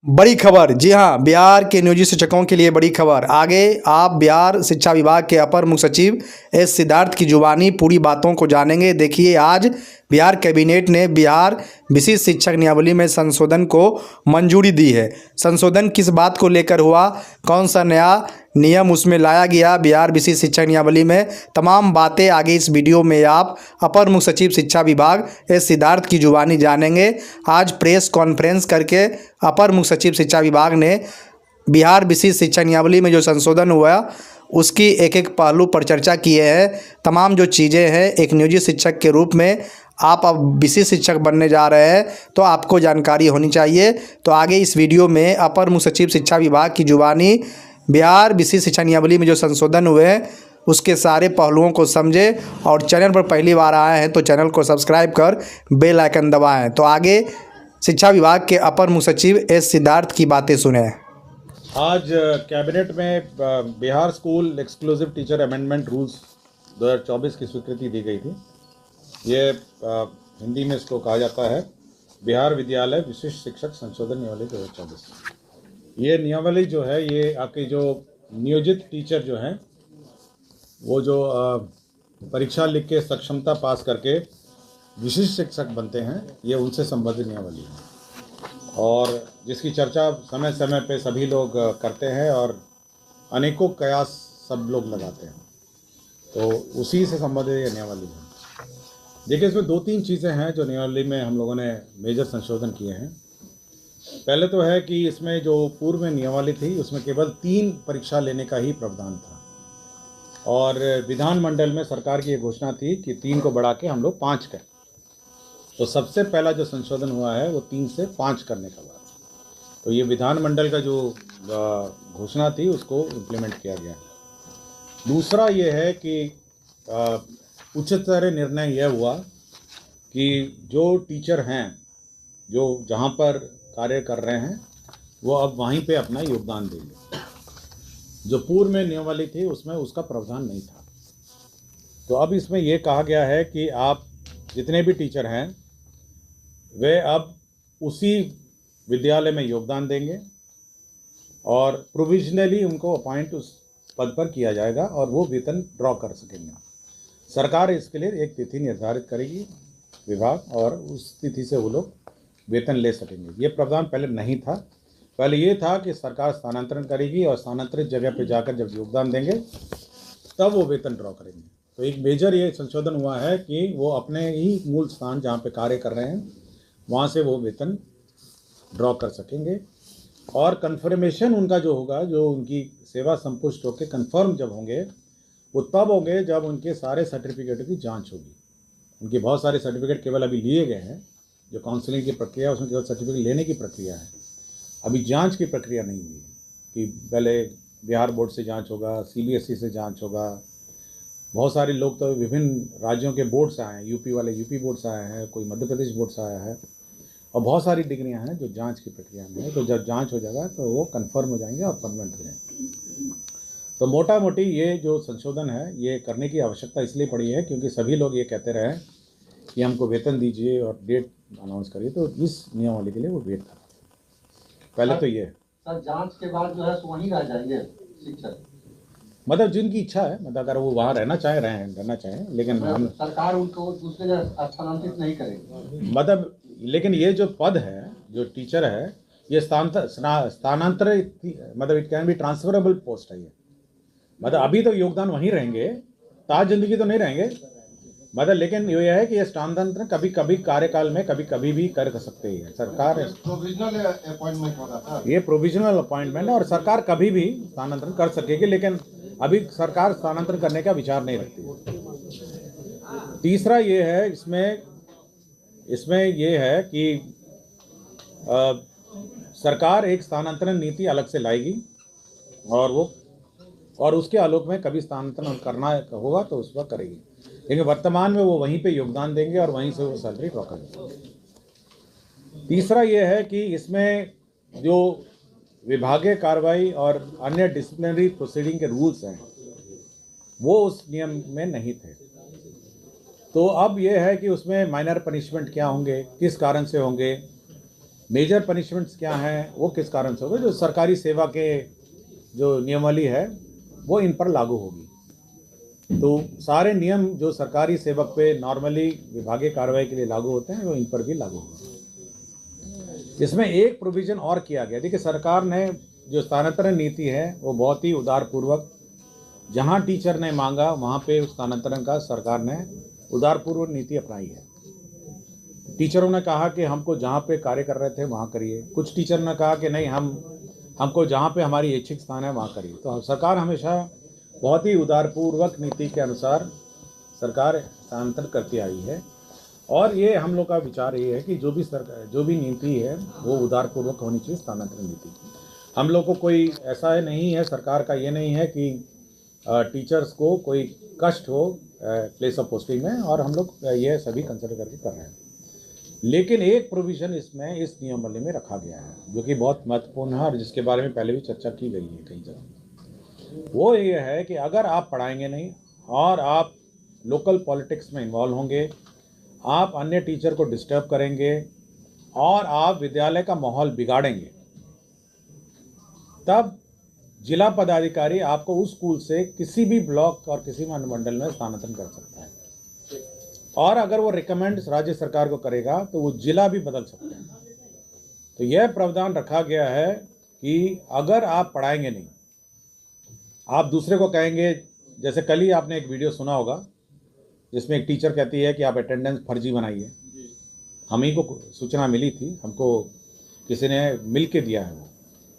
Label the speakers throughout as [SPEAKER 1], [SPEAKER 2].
[SPEAKER 1] बड़ी खबर। जी हाँ, बिहार के नियोजित शिक्षकों के लिए बड़ी खबर। आगे आप बिहार शिक्षा विभाग के अपर मुख्य सचिव एस सिद्धार्थ की जुबानी पूरी बातों को जानेंगे। देखिए, आज बिहार कैबिनेट ने बिहार विशिष्ट शिक्षक नियमावली में संशोधन को मंजूरी दी है। संशोधन किस बात को लेकर हुआ, कौन सा नया नियम उसमें लाया गया बिहार विशिष्ट शिक्षक नियमावली में, तमाम बातें आगे इस वीडियो में आप अपर मुख्य सचिव शिक्षा विभाग एस सिद्धार्थ की जुबानी जानेंगे। आज प्रेस कॉन्फ्रेंस करके अपर मुख्य सचिव शिक्षा विभाग ने बिहार विशिष्ट शिक्षा नियमावली में जो संशोधन हुआ उसकी एक एक पहलू पर चर्चा किए हैं। तमाम जो चीज़ें हैं, एक नियोजित शिक्षक के रूप में आप अब विशिष्ट शिक्षक बनने जा रहे हैं तो आपको जानकारी होनी चाहिए। तो आगे इस वीडियो में अपर मुख्य सचिव शिक्षा विभाग की जुबानी बिहार विशिष्ट शिक्षा नियमावली में जो संशोधन हुए हैं उसके सारे पहलुओं को समझे, और चैनल पर पहली बार आए हैं तो चैनल को सब्सक्राइब कर बेल आइकन दबाएं। तो आगे शिक्षा विभाग के अपर मुख्य सचिव एस सिद्धार्थ की बातें सुने।
[SPEAKER 2] आज कैबिनेट में Bihar school exclusive teacher amendment rules 2024 की स्वीकृति दी गई थी। ये हिंदी में इसको कहा जाता है बिहार विद्यालय विशिष्ट शिक्षक संशोधन नियमावली 2024। ये नियमावली जो है, ये आपके जो नियोजित टीचर जो हैं वो जो परीक्षा लिख के सक्षमता पास करके विशिष्ट शिक्षक बनते हैं, ये उनसे संबंधित नियमावली है और जिसकी चर्चा समय समय पे सभी लोग करते हैं और अनेकों कयास सब लोग लगाते हैं। तो उसी से संबंधित ये नियमावली है। देखिए, इसमें दो तीन चीज़ें हैं जो नियमावली में हम लोगों ने मेजर संशोधन किए हैं। पहले तो है कि इसमें जो पूर्व में नियमावली थी उसमें केवल 3 परीक्षा लेने का ही प्रावधान था और विधानमंडल में सरकार की ये घोषणा थी कि 3 को बढ़ा के हम लोग 5 करें। तो सबसे पहला जो संशोधन हुआ है वो 3 से 5 करने का बात। तो ये विधानमंडल का जो घोषणा थी उसको इम्प्लीमेंट किया गया। दूसरा ये है कि उच्चतर निर्णय यह हुआ कि जो टीचर हैं जो जहाँ पर कार्य कर रहे हैं वो अब वहीं पे अपना योगदान देंगे। जो पूर्व में नियमावली थी उसमें उसका प्रावधान नहीं था। तो अब इसमें यह कहा गया है कि आप जितने भी टीचर हैं वे अब उसी विद्यालय में योगदान देंगे और प्रोविजनली उनको अपॉइंट उस पद पर किया जाएगा और वो वेतन ड्रॉ कर सकेंगे। सरकार इसके लिए एक तिथि निर्धारित करेगी विभाग, और उस तिथि से वो लोग वेतन ले सकेंगे। ये प्रावधान पहले नहीं था। पहले ये था कि सरकार स्थानांतरण करेगी और स्थानांतरित जगह पर जाकर जब योगदान देंगे तब वो वेतन ड्रॉ करेंगे। तो एक मेजर ये संशोधन हुआ है कि वो अपने ही मूल स्थान जहाँ पे कार्य कर रहे हैं वहाँ से वो वेतन ड्रॉ कर सकेंगे। और कन्फर्मेशन उनका जो होगा, जो उनकी सेवा संपुष्ट होकर कन्फर्म जब होंगे वो तब होंगे जब उनके सारे सर्टिफिकेटों की जांच होगी। उनके बहुत सारे सर्टिफिकेट केवल अभी लिए गए हैं। जो काउंसलिंग की प्रक्रिया है उसमें केवल सर्टिफिकेट लेने की प्रक्रिया है, अभी जाँच की प्रक्रिया नहीं हुई है कि पहले बिहार बोर्ड से जाँच होगा, CBSE से जाँच होगा। बहुत सारे लोग तो विभिन्न राज्यों के बोर्ड से आए हैं, यूपी वाले यूपी बोर्ड से आए हैं, कोई मध्य प्रदेश बोर्ड से आया है, और बहुत सारी डिग्रियां हैं जो जांच की प्रक्रिया में है। तो जब जांच हो जाएगा तो वो कंफर्म हो जाएंगे और परमानेंट हो जाएंगे। तो मोटा मोटी ये जो संशोधन है ये करने की आवश्यकता इसलिए पड़ी है क्योंकि सभी लोग ये कहते रहे कि हमको वेतन दीजिए और डेट अनाउंस करिए, तो इस नियमावली के लिए वो वेट कर रहे थे। पहले तो ये
[SPEAKER 3] सर जांच के बाद जो है सो वहीं रह जाएंगे शिक्षक,
[SPEAKER 2] मतलब जिनकी इच्छा है, मतलब अगर वो वहाँ रहना चाहें, लेकिन हम
[SPEAKER 3] सरकार उनको दूसरे जगह स्थानांतरित नहीं करेगी।
[SPEAKER 2] मतलब लेकिन ये जो पद है, जो टीचर है, ये स्थानांतरित, मतलब it can be transferable post है ये। मतलब अभी तो योगदान वहीं रहेंगे, ताज जिंदगी तो नहीं रहेंगे, मतलब लेकिन ये है कि ये स्थानांतरण कभी कभी कार्यकाल में कभी भी कर सकते ही है सरकार।
[SPEAKER 3] प्रोविजनल अपॉइंटमेंट होगा था,
[SPEAKER 2] ये प्रोविजनल अपॉइंटमेंट है और सरकार कभी भी स्थानांतरण कर सकेगी, लेकिन अभी सरकार स्थानांतरण करने का विचार नहीं रखती है। तीसरा ये है इसमें ये है कि सरकार एक स्थानांतरण नीति अलग से लाएगी और उसके आलोक में कभी स्थानांतरण करना होगा तो उस वक्त करेगी, लेकिन वर्तमान में वो वहीं पे योगदान देंगे और वहीं से वो सैलरी ड्रॉ करेंगे। तीसरा ये है कि इसमें जो विभागीय कार्रवाई और अन्य डिसिप्लिनरी प्रोसीडिंग के रूल्स हैं वो उस नियम में नहीं थे। तो अब ये है कि उसमें माइनर पनिशमेंट क्या होंगे, किस कारण से होंगे, मेजर पनिशमेंट्स क्या हैं, वो किस कारण से होगा, जो सरकारी सेवा के जो नियमावली है वो इन पर लागू होगी। तो सारे नियम जो सरकारी सेवक पे नॉर्मली विभागीय कार्रवाई के लिए लागू होते हैं वो इन पर भी लागू होगा। इसमें एक प्रोविज़न और किया गया, देखिए सरकार ने जो स्थानांतरण नीति है वो बहुत ही उदारपूर्वक, जहाँ टीचर ने मांगा वहाँ पे स्थानांतरण का सरकार ने उदारपूर्वक नीति अपनाई है। टीचरों ने कहा कि हमको जहाँ पे कार्य कर रहे थे वहाँ करिए, कुछ टीचर ने कहा कि नहीं हमको जहाँ पे हमारी इच्छित स्थान है वहाँ करिए। तो सरकार हमेशा बहुत ही उदारपूर्वक नीति के अनुसार सरकार स्थानांतरण करती आई है। और ये हम लोग का विचार ये है कि जो भी नीति है वो उदारपूर्वक होनी चाहिए स्थानांतरण नीति। हम लोग को कोई ऐसा नहीं है, सरकार का ये नहीं है कि टीचर्स को कोई कष्ट हो प्लेस ऑफ पोस्टिंग में, और हम लोग ये सभी कंसिडर करके कर रहे हैं। लेकिन एक प्रोविज़न इसमें इस नियमावली में रखा गया है जो कि बहुत महत्वपूर्ण है और जिसके बारे में पहले भी चर्चा की गई है कई जगह। वो ये है कि अगर आप पढ़ाएंगे नहीं और आप लोकल पॉलिटिक्स में इन्वॉल्व होंगे, आप अन्य टीचर को डिस्टर्ब करेंगे और आप विद्यालय का माहौल बिगाड़ेंगे, तब जिला पदाधिकारी आपको उस स्कूल से किसी भी ब्लॉक और किसी भी अनुमंडल में स्थानांतरण कर सकता है। और अगर वो रिकमेंड राज्य सरकार को करेगा तो वो जिला भी बदल सकते हैं। तो यह प्रावधान रखा गया है कि अगर आप पढ़ाएंगे नहीं, आप दूसरे को कहेंगे, जैसे कल ही आपने एक वीडियो सुना होगा जिसमें एक टीचर कहती है कि आप अटेंडेंस फर्जी बनाइए। हम ही को सूचना मिली थी, हमको किसी ने मिल के दिया है, वो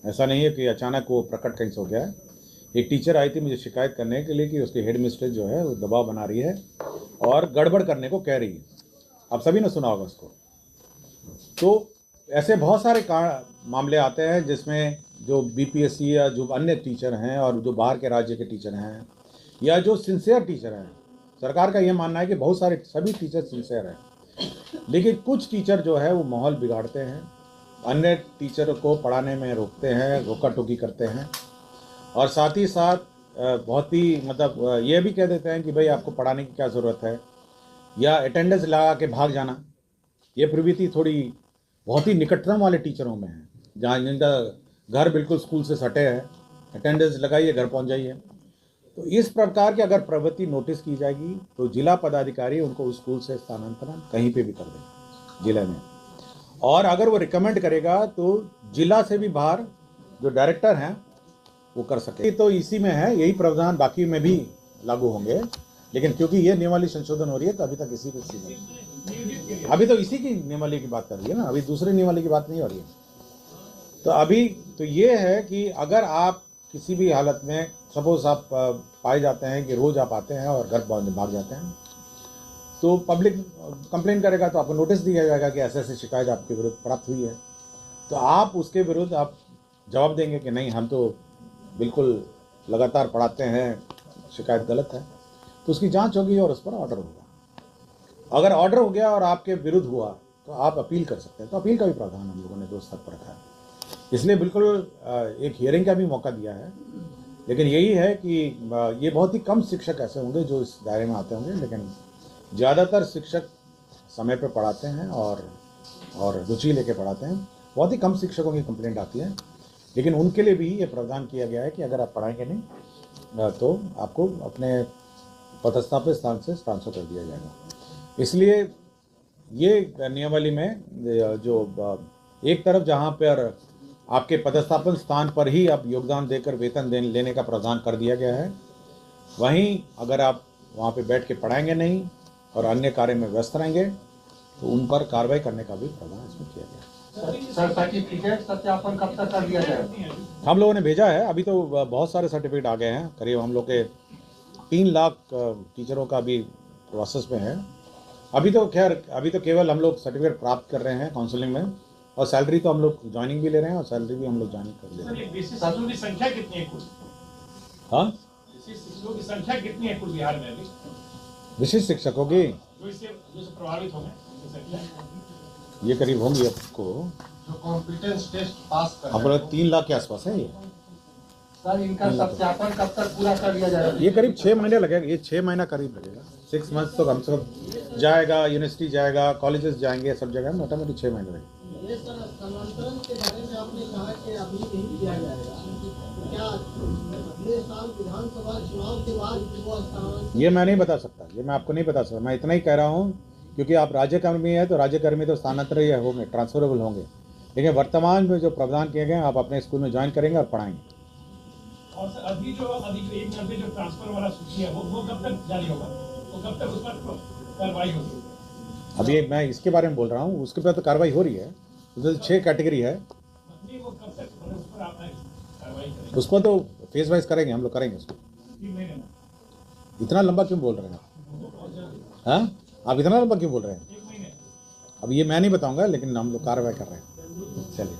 [SPEAKER 2] ऐसा नहीं है कि अचानक वो प्रकट कहीं से हो गया है। एक टीचर आई थी मुझे शिकायत करने के लिए कि उसकी हेड मिस्ट्रेस जो है वो दबाव बना रही है और गड़बड़ करने को कह रही है। आप सभी ने सुना होगा उसको। तो ऐसे बहुत सारे मामले आते हैं जिसमें जो बीपीएससी या जो अन्य टीचर हैं और जो बाहर के राज्य के टीचर हैं या जो सिंसियर टीचर हैं, सरकार का ये मानना है कि बहुत सारे सभी टीचर सिंसियर हैं, लेकिन कुछ टीचर जो है वो माहौल बिगाड़ते हैं, अन्य टीचर को पढ़ाने में रोकते हैं, रोका टोकी करते हैं और साथ ही साथ बहुत ही मतलब ये भी कह देते हैं कि भाई आपको पढ़ाने की क्या ज़रूरत है, या अटेंडेंस लगा के भाग जाना। ये प्रवृत्ति थोड़ी बहुत ही निकटतम वाले टीचरों में है, जहाँ जिनका घर बिल्कुल स्कूल से सटे है, अटेंडेंस लगाइए घर पहुँच जाइए। तो इस प्रकार की अगर प्रवृत्ति नोटिस की जाएगी तो जिला पदाधिकारी उनको उस स्कूल से स्थानांतरण कहीं पे भी कर देंगे जिले में। और अगर वो रिकमेंड करेगा तो जिला से भी बाहर जो डायरेक्टर हैं वो कर सके। तो इसी में है, यही प्रावधान बाकी में भी लागू होंगे, लेकिन क्योंकि ये नियमावली संशोधन हो रही है तो अभी तक इसी को अभी तो इसी की नियमावली की बात कर रही है ना, अभी दूसरी नियमावली की बात नहीं हो रही है। तो अभी तो ये है कि अगर आप किसी भी हालत में सपोज आप पाए जाते हैं कि रोज़ आप आते हैं और घर भाग जाते हैं, तो पब्लिक कंप्लेन करेगा तो आपको नोटिस दिया जाएगा कि ऐसे ऐसे शिकायत आपके विरुद्ध प्राप्त हुई है। तो आप उसके विरुद्ध आप जवाब देंगे कि नहीं, हम तो बिल्कुल लगातार पढ़ाते हैं, शिकायत गलत है, तो उसकी जांच होगी और उस पर ऑर्डर होगा। अगर ऑर्डर हो गया और आपके विरुद्ध हुआ तो आप अपील कर सकते हैं। तो अपील का भी प्रावधान हम लोगों ने 2 स्तर पर रखा है, इसलिए बिल्कुल एक हियरिंग का भी मौका दिया है। लेकिन यही है कि ये बहुत ही कम शिक्षक ऐसे होंगे जो इस दायरे में आते होंगे, लेकिन ज़्यादातर शिक्षक समय पर पढ़ाते हैं और रुचि लेके पढ़ाते हैं। बहुत ही कम शिक्षकों की कंप्लेंट आती है, लेकिन उनके लिए भी ये प्रावधान किया गया है कि अगर आप पढ़ाएंगे नहीं तो आपको अपने पदस्थापित स्थान से ट्रांसफर कर दिया जाएगा। इसलिए ये नियमावली में जो एक तरफ जहाँ पर आपके पदस्थापन स्थान पर ही आप योगदान देकर वेतन लेने का प्रावधान कर दिया गया है, वहीं अगर आप वहाँ पे बैठ के पढ़ाएंगे नहीं और अन्य कार्य में व्यस्त रहेंगे तो उन पर कार्रवाई करने का भी प्रावधान इसमें किया गया है।
[SPEAKER 3] सर सर्टिफिकेट सत्यापन कब तक कर दिया जाएगा?
[SPEAKER 2] हम लोगों ने भेजा है, अभी तो बहुत सारे सर्टिफिकेट आ गए हैं, करीब हम लोग के 3 लाख टीचरों का भी प्रोसेस में है। अभी तो केवल हम लोग सर्टिफिकेट प्राप्त कर रहे हैं काउंसलिंग में, और सैलरी तो हम लोग ज्वाइनिंग भी ले रहे हैं और सैलरी भी हम लोग ज्वाइनिंग कर ले रहे हैं।
[SPEAKER 4] शिक्षकों की संख्या कितनी है कुल?
[SPEAKER 2] हाँ,
[SPEAKER 4] शिक्षकों की संख्या कितनी है कुल बिहार में अभी?
[SPEAKER 2] विशिष्ट शिक्षकों की
[SPEAKER 4] जो इससे प्रभावित हो गए,
[SPEAKER 2] ये करीब होंगी आपको
[SPEAKER 3] जो कॉम्पिटेंस टेस्ट पास कर
[SPEAKER 2] अपना 3 लाख के आसपास है। ये
[SPEAKER 3] सर इनका सत्यापन कब तक पूरा कर लिया जाएगा?
[SPEAKER 2] ये करीब 6 महीने लगेगा, ये 6 महीना करीब लगेगा। 6 मंथ तो कम से कम जाएगा, यूनिवर्सिटी जाएगा, कॉलेजेस जाएंगे, सब जगह मोटा मोटी 6 महीने लगेगा।
[SPEAKER 5] ये सर स्थानांतरण के बारे में आपने कहा कि अभी नहीं किया जाएगा, तो क्या अगले साल विधानसभा चुनाव के बाद वो स्थानांतरण?
[SPEAKER 2] ये मैं नहीं बता सकता, ये मैं आपको नहीं बता सकता। मैं इतना ही कह रहा हूँ क्योंकि आप राज्यकर्मी है तो राज्यकर्मी तो स्थानांतरण ही होंगे, ट्रांसफरेबल होंगे, लेकिन वर्तमान में जो प्रावधान किए गए हैं आप अपने स्कूल में ज्वाइन करेंगे और पढ़ाएंगे।
[SPEAKER 4] और सर अभी जो एक नब्बे जो ट्रांसफर वाला सूची है वो कब तक जारी होगा, वो कब तक उस पर कार्रवाई होगी?
[SPEAKER 2] अभी मैं इसके बारे में बोल रहा हूँ, उसके पर तो कार्रवाई हो रही है। उसमें 6 कैटेगरी है,
[SPEAKER 4] नहीं वो कब तक उस पर आप कार्रवाई करेंगे?
[SPEAKER 2] उस पर तो फेस वाइज करेंगे, हम लोग करेंगे उसको।
[SPEAKER 4] 3 महीने में
[SPEAKER 2] इतना लंबा क्यों बोल रहे हैं आप? हाँ, आप इतना लंबा क्यों बोल रहे हैं?
[SPEAKER 4] 1 महीने?
[SPEAKER 2] अब ये मैं नहीं बताऊंगा, लेकिन हम लोग कार्रवाई कर रहे हैं। चलिए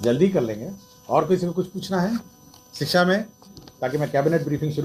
[SPEAKER 2] जल्दी कर लेंगे। और किसी को कुछ पूछना है शिक्षा में, ताकि मैं कैबिनेट ब्रीफिंग शुरू